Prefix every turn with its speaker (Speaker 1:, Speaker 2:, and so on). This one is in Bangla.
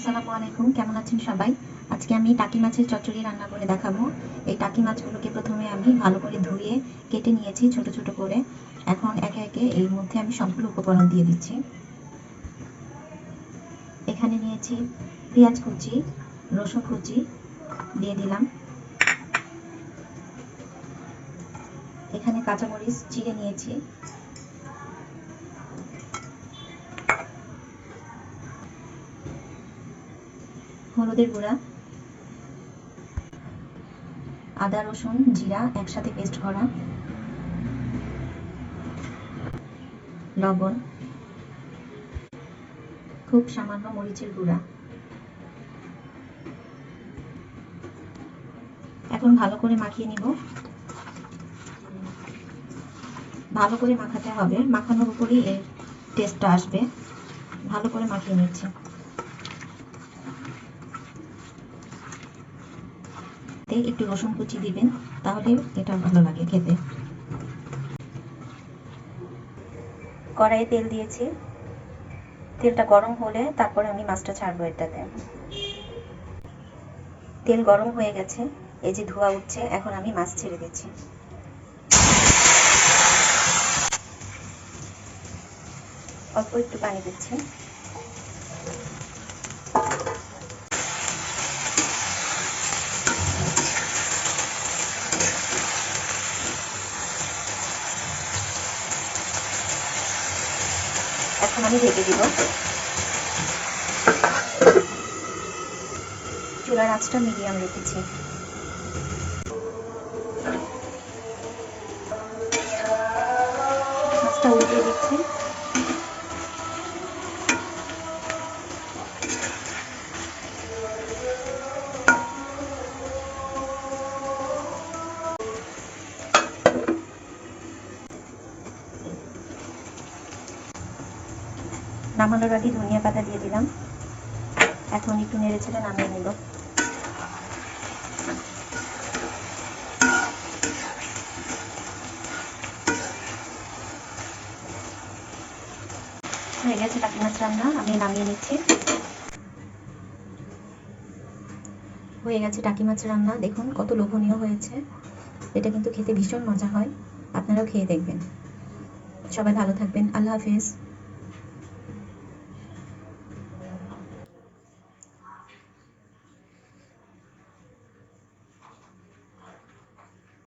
Speaker 1: আসসালামু আলাইকুম, কেমন আছেন সবাই? আজকে আমি টাকি মাছের চচ্চড়ি রান্না করে দেখাবো। এই টাকি মাছগুলোকে প্রথমে আমি ভালো করে ধুয়ে কেটে নিয়েছি ছোট ছোট করে। এখন একে একে এর মধ্যে আমি সবগুলো উপকরণ দিয়ে দিচ্ছি। এখানে নিয়েছি পেঁয়াজ কুচি, রসুন কুচি দিয়ে দিলাম। এখানে কাঁচামরিচ চিড়ে নিয়েছি। হলুদের গুঁড়া, আদা রসুন জিরা একসাথে পেস্ট করা, লবণ, খুব সামান্য মরিচের গুঁড়া। এখন ভালো করে মাখিয়ে নিব। ভালো করে মাখাতে হবে, মাখানোর উপরই এর টেস্টটা আসবে। ভালো করে মাখিয়ে নিচ্ছি। একটু রসুন কুচি দিবেন, তাহলে এটা ভালো লাগে খেতে। কড়াইয়ে তেল দিয়েছি, তেলটা গরম হলে তারপরে আমি মাছটা ছাড়বো এটাতে। তেল গরম হয়ে গেছে, এই যে ধোঁয়া উঠছে, এখন আমি মাছ ছেড়ে দিচ্ছি। অল্প একটু পানি দিচ্ছি। এখন আমি ঢেকে দিব। চুলার আঁচটা মিডিয়াম রেখেছি। মাছটা উল্টিয়ে দিচ্ছি। নামানোর আগে ধনিয়া পাতা দিয়ে দিলাম। এখন একটু নেড়ে চেড়ে নামিয়ে নিব। হয়ে গেছে টাকি মাছ রান্না, আমি নামিয়ে নিচ্ছি। হয়ে গেছে টাকি মাছ রান্না, দেখুন কত লোভনীয় হয়েছে। এটা কিন্তু খেতে ভীষণ মজা হয়, আপনারাও খেয়ে দেখবেন। সবাই ভালো থাকবেন, আল্লাহ হাফেজ।